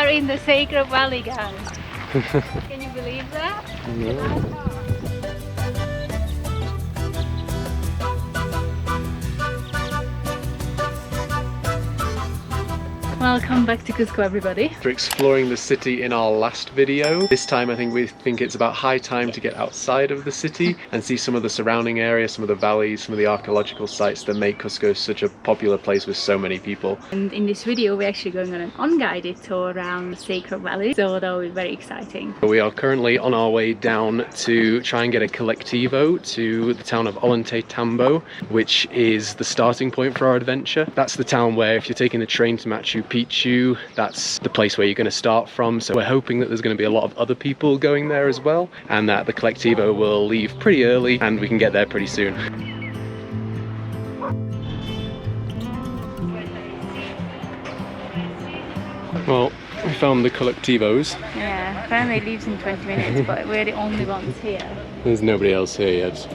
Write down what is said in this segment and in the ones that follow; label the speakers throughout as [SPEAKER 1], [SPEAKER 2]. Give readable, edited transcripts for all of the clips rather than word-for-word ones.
[SPEAKER 1] are in the Sacred Valley, guys. Can you believe that?
[SPEAKER 2] No.
[SPEAKER 1] Welcome back to Cusco, everybody.
[SPEAKER 2] After exploring the city in our last video, this time I think we think it's about high time to get outside of the city and see some of the surrounding areas, some of the valleys, some of the archaeological sites that make Cusco such a popular place with so many people.
[SPEAKER 1] And in this video we're actually going on an unguided tour around the Sacred Valley, so that will be very exciting.
[SPEAKER 2] We are currently on our way down to try and get a collectivo to the town of Ollantaytambo, which is the starting point for our adventure. That's the town where if you're taking the train to Machu Picchu, that's the place where you're going to start from. So we're hoping that there's going to be a lot of other people going there as well, and that the collectivo will leave pretty early and we can get there pretty soon. Well, we found the collectivos.
[SPEAKER 1] Yeah, apparently it leaves in 20 minutes, but we're the only ones here.
[SPEAKER 2] There's nobody else here yet.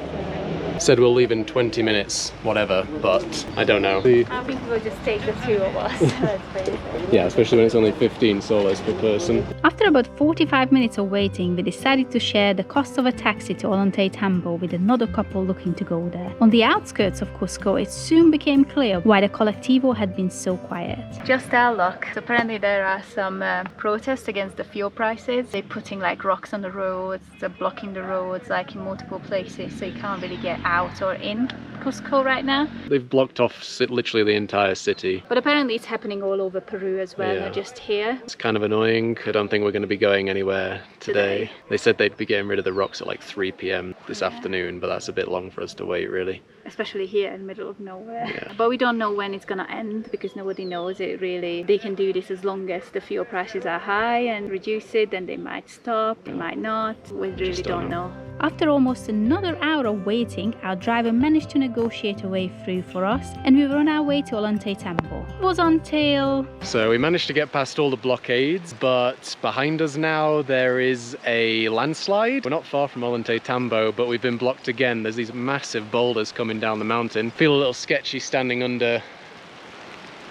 [SPEAKER 2] Said we'll leave in 20 minutes, whatever, but I don't know.
[SPEAKER 1] I think we'll just take the two of us. That's crazy.
[SPEAKER 2] Yeah, especially when it's only 15 soles per person.
[SPEAKER 1] After about 45 minutes of waiting, we decided to share the cost of a taxi to Ollantaytambo with another couple looking to go there. On the outskirts of Cusco, it soon became clear why the collectivo had been so quiet. Just our luck. So apparently there are some protests against the fuel prices. They're putting like rocks on the roads, they're blocking the roads like in multiple places, so you can't really get out or in Cusco right now.
[SPEAKER 2] They've blocked off literally the entire city.
[SPEAKER 1] But apparently it's happening all over Peru as well,
[SPEAKER 2] Yeah.
[SPEAKER 1] not just here.
[SPEAKER 2] It's kind of annoying. I don't think we're going to be going anywhere today. They said they'd be getting rid of the rocks at like 3 p.m. this afternoon, but that's a bit long for us to wait, really.
[SPEAKER 1] Especially here in the middle of nowhere.
[SPEAKER 2] Yeah.
[SPEAKER 1] But we don't know when it's gonna end because nobody knows it really. They can do this as long as the fuel prices are high and reduce it, then they might stop, they might not. We really don't know. After almost another hour of waiting, our driver managed to negotiate a way through for us and we were on our way to Ollantaytambo. It was until...
[SPEAKER 2] So we managed to get past all the blockades, but behind us now there is a landslide. We're not far from Ollantaytambo, but we've been blocked again. There's these massive boulders coming down the mountain. Feel a little sketchy standing under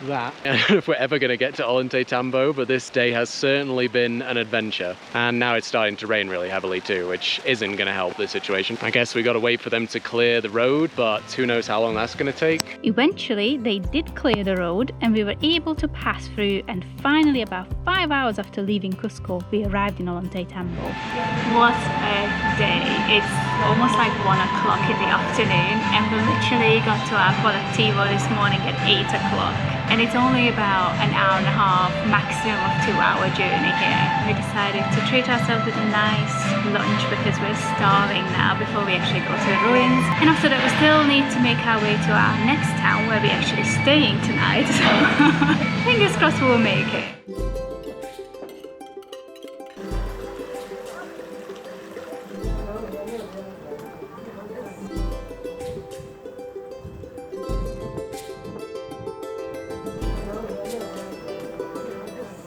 [SPEAKER 2] that. I don't know if we're ever going to get to Ollantaytambo, but this day has certainly been an adventure. And now it's starting to rain really heavily too, which isn't going to help the situation. I guess we got to wait for them to clear the road, but who knows how long that's going to take.
[SPEAKER 1] Eventually, they did clear the road and we were able to pass through, and finally about 5 hours after leaving Cusco, we arrived in Ollantaytambo. What a day. It's almost like 1 o'clock in the afternoon and we literally got to our collectivo this morning at 8 o'clock. And it's only about an hour and a half, maximum of 2-hour journey here. We decided to treat ourselves with a nice lunch because we're starving now before we actually go to the ruins. And after that we still need to make our way to our next town where we're actually staying tonight. So fingers crossed we'll make it.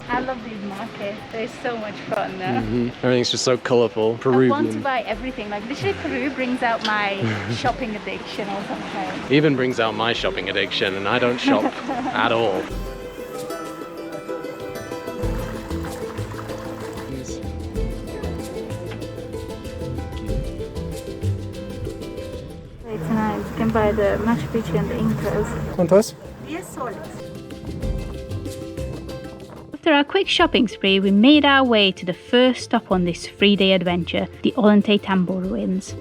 [SPEAKER 1] I love these markets, they're so much fun now.
[SPEAKER 2] Everything's just so colourful. Peruvian.
[SPEAKER 1] I want to buy everything, like literally Peru brings out my shopping addiction or something.
[SPEAKER 2] Even brings out my shopping addiction, and I don't shop at all.
[SPEAKER 1] Tonight you can buy the Machu Picchu and the Incas.
[SPEAKER 2] ¿Cuántos?
[SPEAKER 1] 10 soles. After our quick shopping spree, we made our way to the first stop on this 3-day adventure, the Ollantaytambo ruins.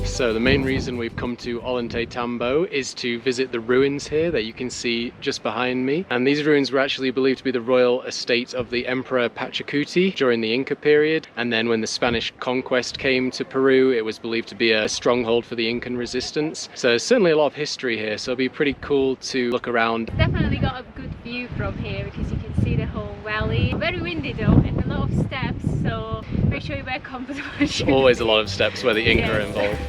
[SPEAKER 2] So the main reason we've come to Ollantaytambo is to visit the ruins here that you can see just behind me. And these ruins were actually believed to be the royal estate of the Emperor Pachacuti during the Inca period. And then when the Spanish conquest came to Peru, it was believed to be a stronghold for the Incan resistance. So there's certainly a lot of history here, so it'll be pretty cool to look around.
[SPEAKER 1] Definitely got a good view from here because you can see the whole valley. Very windy though, and a lot of steps, so make sure you wear comfortable shoes.
[SPEAKER 2] There's always a lot of steps where the Inca are involved.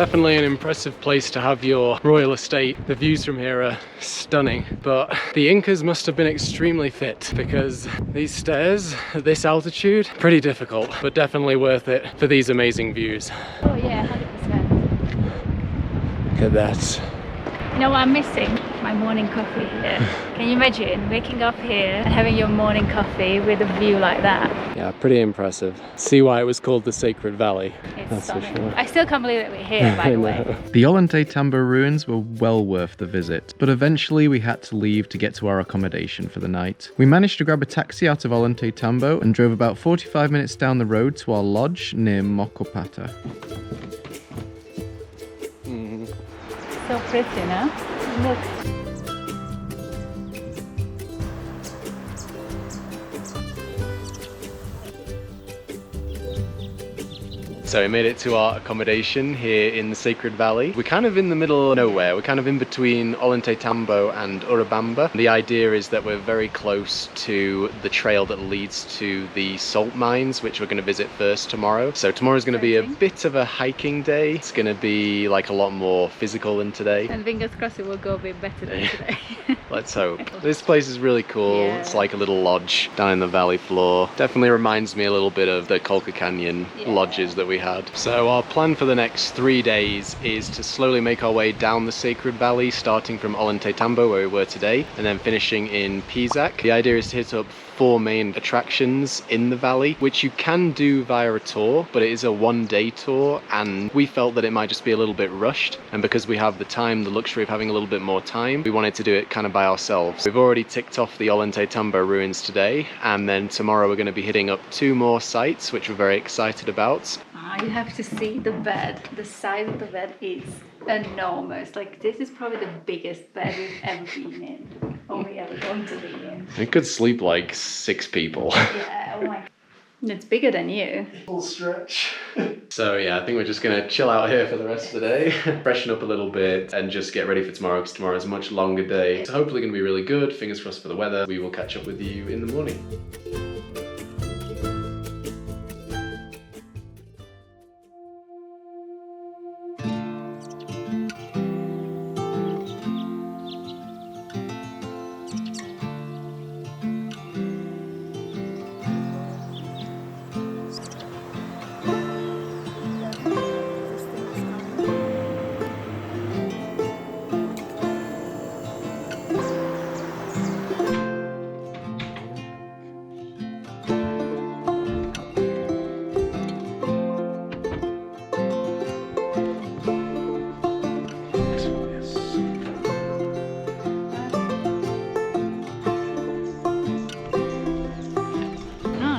[SPEAKER 2] Definitely an impressive place to have your royal estate. The views from here are stunning, but the Incas must have been extremely fit because these stairs at this altitude, pretty difficult, but definitely worth it for these amazing views.
[SPEAKER 1] Oh yeah, 100%.
[SPEAKER 2] Look at that.
[SPEAKER 1] You know what I'm missing? My morning coffee here. Can you imagine waking up here and having your morning coffee with a view like that?
[SPEAKER 2] Yeah, pretty impressive. See why it was called the Sacred Valley.
[SPEAKER 1] It's stunning. For sure. I still can't believe that we're here, by the way.
[SPEAKER 3] The Ollantaytambo ruins were well worth the visit, but eventually we had to leave to get to our accommodation for the night. We managed to grab a taxi out of Ollantaytambo and drove about 45 minutes down the road to our lodge near Mokopata.
[SPEAKER 1] So pretty, no? Look.
[SPEAKER 2] So we made it to our accommodation here in the Sacred Valley. We're kind of in the middle of nowhere. We're kind of in between Ollantaytambo and Urubamba. The idea is that we're very close to the trail that leads to the salt mines, which we're going to visit first tomorrow. So tomorrow's going to be a bit of a hiking day. It's going to be like a lot more physical than today.
[SPEAKER 1] And fingers crossed it will go a bit better than today.
[SPEAKER 2] Let's hope. This place is really cool.
[SPEAKER 1] Yeah.
[SPEAKER 2] It's like a little lodge down in the valley floor. Definitely reminds me a little bit of the Colca Canyon lodges that we had. So our plan for the next 3 days is to slowly make our way down the Sacred Valley, starting from Ollantaytambo where we were today and then finishing in Pisac. The idea is to hit up 4 main attractions in the valley, which you can do via a tour, but it is a 1-day tour and we felt that it might just be a little bit rushed, and because we have the time, the luxury of having a little bit more time, we wanted to do it kind of by ourselves. We've already ticked off the Ollantaytambo ruins today, and then tomorrow we're going to be hitting up 2 more sites which we're very excited about.
[SPEAKER 1] You have to see the bed. The size of the bed is enormous. Like, this is probably the biggest bed we've ever been in, or we ever going to be in.
[SPEAKER 2] It could sleep like 6 people.
[SPEAKER 1] Yeah, oh my. It's bigger than you.
[SPEAKER 2] Full stretch. So yeah, I think we're just gonna chill out here for the rest of the day, freshen up a little bit and just get ready for tomorrow, because tomorrow is a much longer day. So hopefully gonna be really good. Fingers crossed for the weather. We will catch up with you in the morning.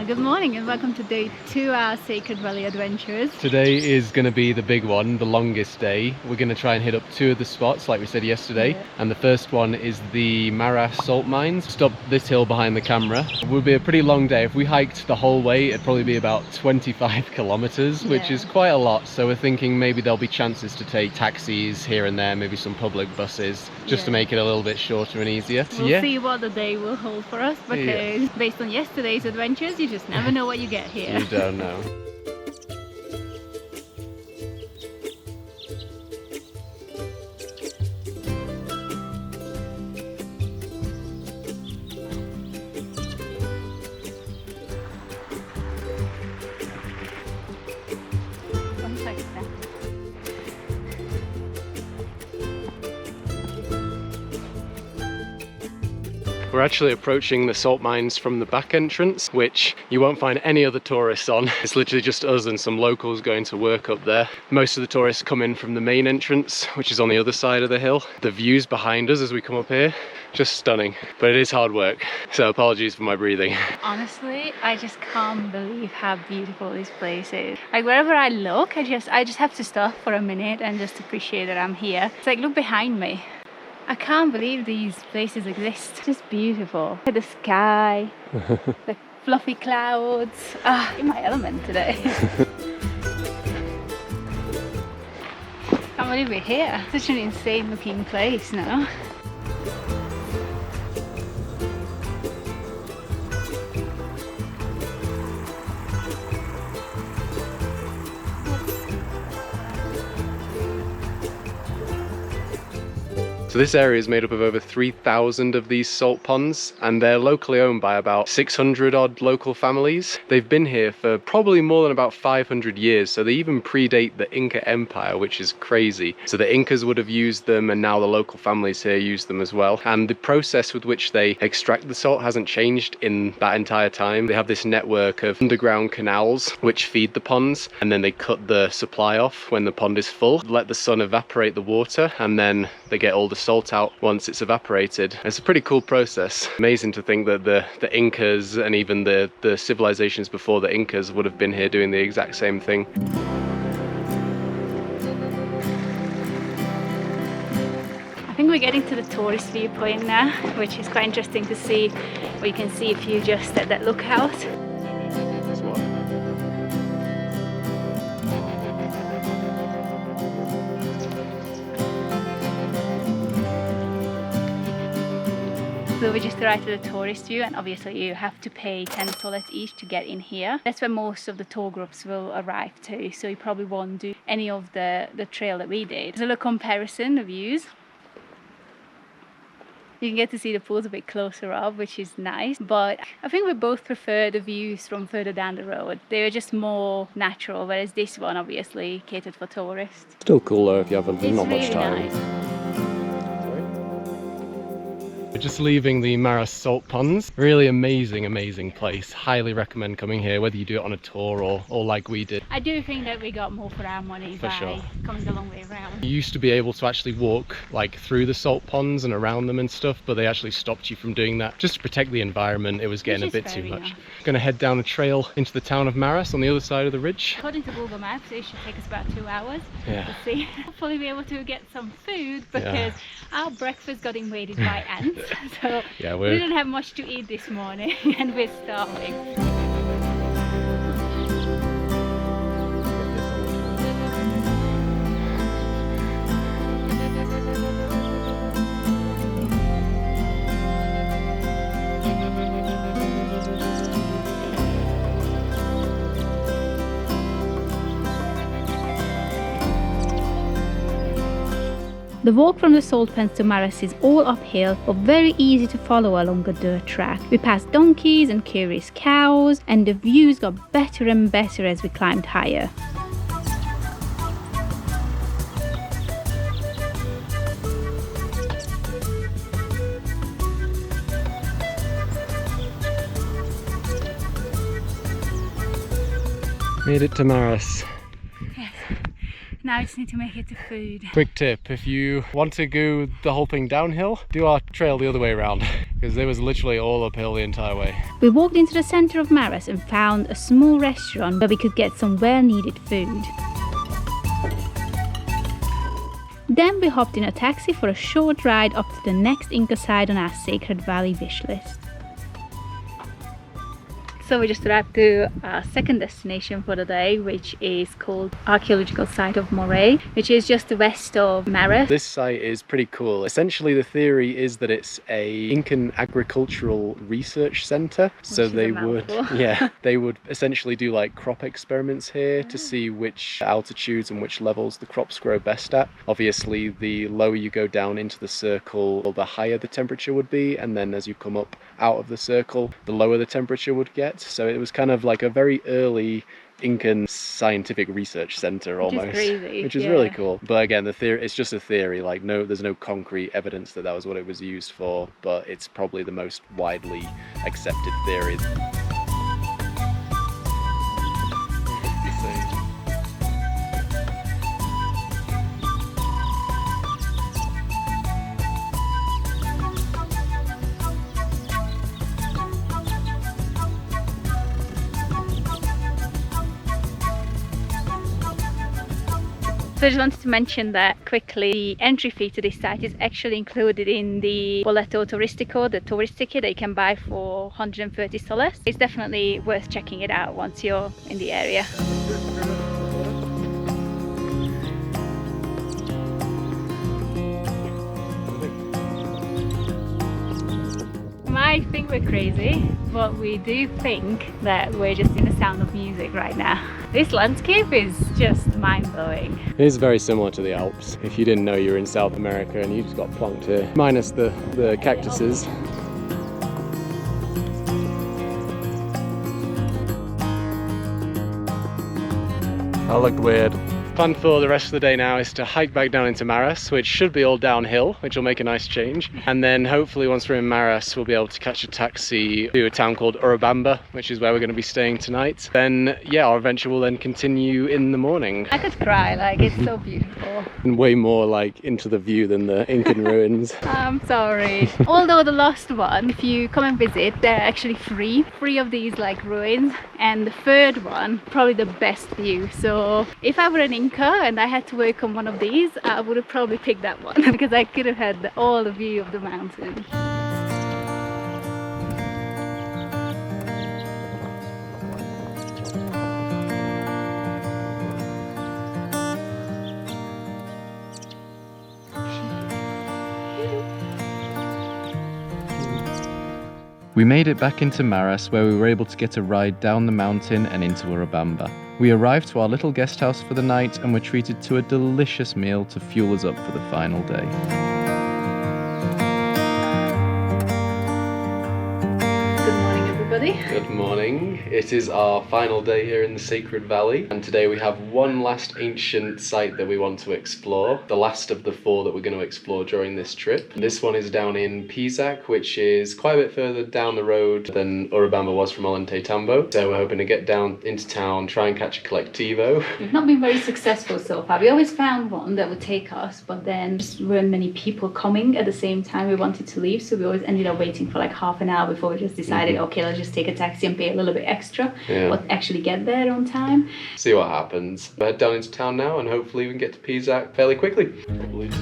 [SPEAKER 1] Good morning and welcome to day 2 of our Sacred Valley adventures.
[SPEAKER 2] Today is going to be the big one, the longest day. We're going to try and hit up 2 of the spots like we said yesterday, and the first one is the Moray salt mines. Stop this hill behind the camera. It would be a pretty long day. If we hiked the whole way, it'd probably be about 25 kilometers, which is quite a lot. So we're thinking maybe there'll be chances to take taxis here and there, maybe some public buses, just to make it a little bit shorter and easier.
[SPEAKER 1] We'll see what the day will hold for us, because based on yesterday's adventures, you just never know what you get here.
[SPEAKER 2] You don't know. We're actually approaching the salt mines from the back entrance, which you won't find any other tourists on. It's literally just us and some locals going to work up there. Most of the tourists come in from the main entrance, which is on the other side of the hill. The views behind us as we come up here, just stunning, but it is hard work, so apologies for my breathing.
[SPEAKER 1] Honestly, I just can't believe how beautiful this place is. Like, wherever I look, I just have to stop for a minute and just appreciate that I'm here. It's like, look behind me. I can't believe these places exist. It's just beautiful. Look at the sky, the fluffy clouds. Ah, in my element today. Can't believe we're here. Such an insane looking place, no?
[SPEAKER 2] So this area is made up of over 3,000 of these salt ponds, and they're locally owned by about 600 odd local families. They've been here for probably more than about 500 years, so they even predate the Inca Empire, which is crazy. So the Incas would have used them, and now the local families here use them as well. And the process with which they extract the salt hasn't changed in that entire time. They have this network of underground canals which feed the ponds, and then they cut the supply off when the pond is full, let the sun evaporate the water, and then they get all the salt out once it's evaporated. It's a pretty cool process. Amazing to think that the Incas and even the civilizations before the Incas would have been here doing the exact same thing.
[SPEAKER 1] I think we're getting to the tourist viewpoint now, which is quite interesting to see what you can see if you just at that lookout. So we just arrived at the tourist view, and obviously you have to pay $10 each to get in here. That's where most of the tour groups will arrive to, so you probably won't do any of the trail that we did. So a comparison of views. You can get to see the pools a bit closer up, which is nice, but I think we both prefer the views from further down the road. They're just more natural, whereas this one obviously catered for tourists.
[SPEAKER 2] Still cool though if you have not
[SPEAKER 1] It's
[SPEAKER 2] much
[SPEAKER 1] really
[SPEAKER 2] time.
[SPEAKER 1] nice.
[SPEAKER 2] We're just leaving the Maras salt ponds. Really amazing place. Highly recommend coming here, whether you do it on a tour or like we did.
[SPEAKER 1] I do think that we got more for our money
[SPEAKER 2] For
[SPEAKER 1] by
[SPEAKER 2] sure.
[SPEAKER 1] coming the long way around.
[SPEAKER 2] You used to be able to actually walk like through the salt ponds and around them and stuff, but they actually stopped you from doing that just to protect the environment. It was getting a bit too much. Gonna head down a trail into the town of Maras on the other side of the ridge.
[SPEAKER 1] According to Google Maps, it should take us about 2 hours.
[SPEAKER 2] Yeah.
[SPEAKER 1] Let's see. Hopefully be able to get some food, because our breakfast got invaded by ants. So
[SPEAKER 2] Yeah,
[SPEAKER 1] we didn't have much to eat this morning and we're starving. The walk from the salt pans to Maras is all uphill, but very easy to follow along a dirt track. We passed donkeys and curious cows, and the views got better and better as we climbed higher.
[SPEAKER 2] Made it to Maras.
[SPEAKER 1] Now I just need to make it to food.
[SPEAKER 2] Quick tip, if you want to go the whole thing downhill, do our trail the other way around, because it was literally all uphill the entire way.
[SPEAKER 1] We walked into the center of Maras and found a small restaurant where we could get some well-needed food. Then we hopped in a taxi for a short ride up to the next Inca site on our Sacred Valley wish list. So we just arrived to our second destination for the day, which is called Archeological site of Moray, which is just west of Maras.
[SPEAKER 2] This site is pretty cool. Essentially the theory is that it's a Incan agricultural research center. So they would essentially do like crop experiments here to see which altitudes and which levels the crops grow best at. Obviously the lower you go down into the circle, the higher the temperature would be, and then as you come up out of the circle, the lower the temperature would get. So it was kind of like a very early Incan scientific research center almost, which is really cool. But again, the theory, it's just a theory, like there's no concrete evidence that that was what it was used for, but it's probably the most widely accepted theory.
[SPEAKER 1] So I just wanted to mention that quickly, the entry fee to this site is actually included in the Boleto Turistico, the tourist ticket that you can buy for 130 soles. It's definitely worth checking it out once you're in the area. might think we're crazy, but we do think that we're just in the sound of music right now. This landscape is just mind-blowing.
[SPEAKER 2] It is very similar to the Alps. If you didn't know you were in South America and you just got plonked here, minus the cactuses. That looked weird. Plan for the rest of the day now is to hike back down into Maras, which should be all downhill, which will make a nice change. And then hopefully once we're in Maras, we'll be able to catch a taxi to a town called Urubamba, which is where we're going to be staying tonight. Then, yeah, our adventure will then continue in the morning.
[SPEAKER 1] I could cry, like, it's so beautiful.
[SPEAKER 2] And way more like into the view than the Incan ruins.
[SPEAKER 1] I'm sorry. Although the last one, if you come and visit, they're actually free of these like ruins. And the third one, probably the best view. So if I were an Inca and I had to work on one of these, I would have probably picked that one because I could have had all the view of the mountain.
[SPEAKER 3] We made it back into Maras, where we were able to get a ride down the mountain and into Urubamba. We arrived to our little guest house for the night and were treated to a delicious meal to fuel us up for the final day.
[SPEAKER 1] Good morning, everybody.
[SPEAKER 2] Good morning. It is our final day here in the Sacred Valley, and today we have one last ancient site that we want to explore, the last of the 4 that we're going to explore during this trip. This one is down in Pisac, which is quite a bit further down the road than Urubamba was from Ollantaytambo. So we're hoping to get down into town, try and catch a collectivo.
[SPEAKER 1] We've not been very successful so far. We always found one that would take us, but then just weren't many people coming at the same time we wanted to leave, so we always ended up waiting for like half an hour before we just decided, okay, let's just take a taxi and pay a little bit extra, but actually get there on time.
[SPEAKER 2] See what happens. We'll head down into town now and hopefully we can get to Pisac fairly quickly. Probably too.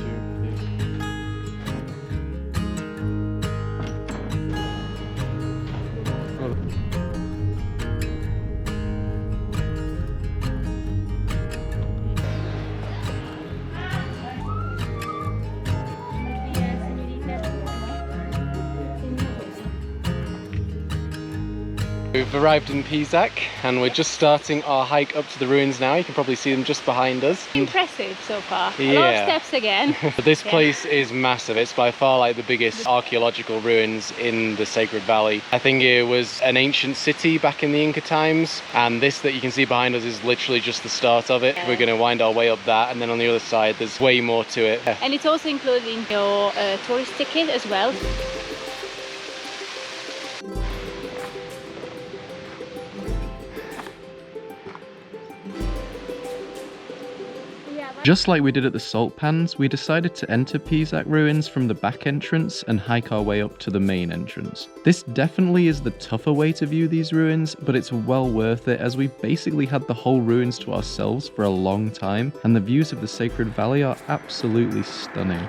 [SPEAKER 2] We've arrived in Pisac and we're just starting our hike up to the ruins now. You can probably see them just behind us.
[SPEAKER 1] Impressive so far.
[SPEAKER 2] Yeah.
[SPEAKER 1] A lot of steps again.
[SPEAKER 2] But this place is massive. It's by far like the biggest archaeological ruins in the Sacred Valley. I think it was an ancient city back in the Inca times, and this that you can see behind us is literally just the start of it. We're going to wind our way up that, and then on the other side there's way more to it.
[SPEAKER 1] And it's also included in your tourist ticket as well.
[SPEAKER 3] Just like we did at the salt pans, we decided to enter Pisac ruins from the back entrance and hike our way up to the main entrance. This definitely is the tougher way to view these ruins, but it's well worth it as we basically had the whole ruins to ourselves for a long time, and the views of the Sacred Valley are absolutely stunning.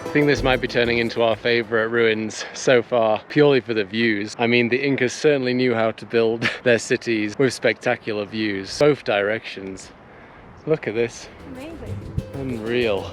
[SPEAKER 2] I think this might be turning into our favourite ruins so far, purely for the views. I mean, the Incas certainly knew how to build their cities with spectacular views, both directions. Look at this.
[SPEAKER 1] Amazing.
[SPEAKER 2] Unreal.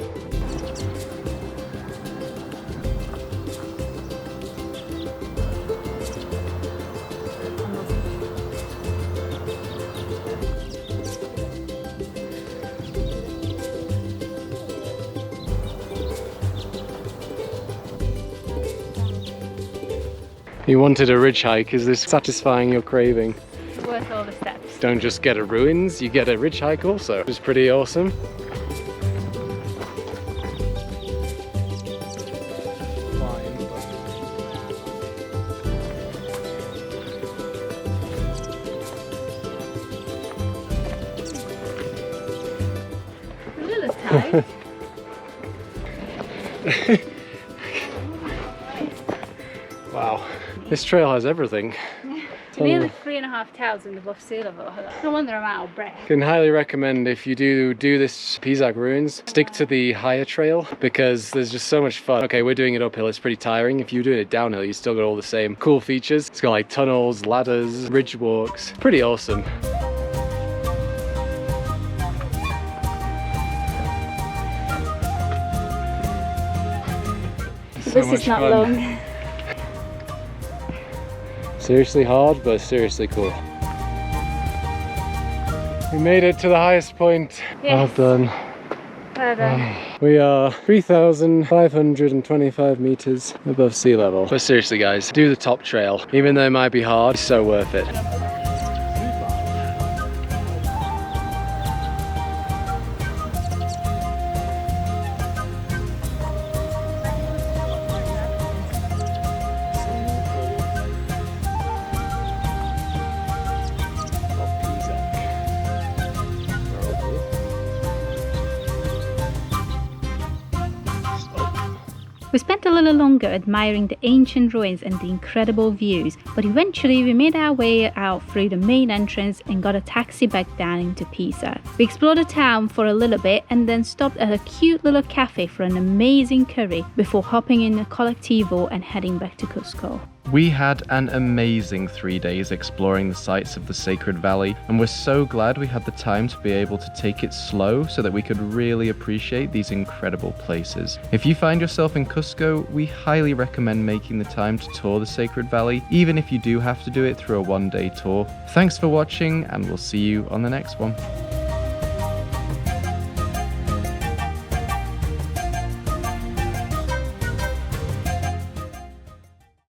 [SPEAKER 2] You wanted a ridge hike. Is this satisfying your craving?
[SPEAKER 1] It's worth all the steps.
[SPEAKER 2] Don't just get a ruins, you get a ridge hike also. It's pretty awesome.
[SPEAKER 1] A little tight.
[SPEAKER 2] Wow, this trail has everything.
[SPEAKER 1] Nearly 3,500 above sea level. No wonder I'm out of breath.
[SPEAKER 2] Can highly recommend, if you do this Pisac ruins, stick to the higher trail because there's just so much fun. Okay, we're doing it uphill, it's pretty tiring. If you're doing it downhill, you still got all the same cool features. It's got like tunnels, ladders, ridge walks. Pretty awesome. So
[SPEAKER 1] this
[SPEAKER 2] much
[SPEAKER 1] is not
[SPEAKER 2] fun.
[SPEAKER 1] long.
[SPEAKER 2] Seriously hard, but seriously cool. We made it to the highest point.
[SPEAKER 1] Yes.
[SPEAKER 2] Well done.
[SPEAKER 1] Well done.
[SPEAKER 2] We are 3,525 meters above sea level. But seriously guys, do the top trail. Even though it might be hard, it's so worth it.
[SPEAKER 1] We spent a little longer admiring the ancient ruins and the incredible views, but eventually we made our way out through the main entrance and got a taxi back down into Pisac. We explored the town for a little bit and then stopped at a cute little cafe for an amazing curry before hopping in a collectivo and heading back to Cusco.
[SPEAKER 3] We had an amazing 3 days exploring the sites of the Sacred Valley, and we're so glad we had the time to be able to take it slow so that we could really appreciate these incredible places. If you find yourself in Cusco, we highly recommend making the time to tour the Sacred Valley, even if you do have to do it through a one-day tour. Thanks for watching, and we'll see you on the next one.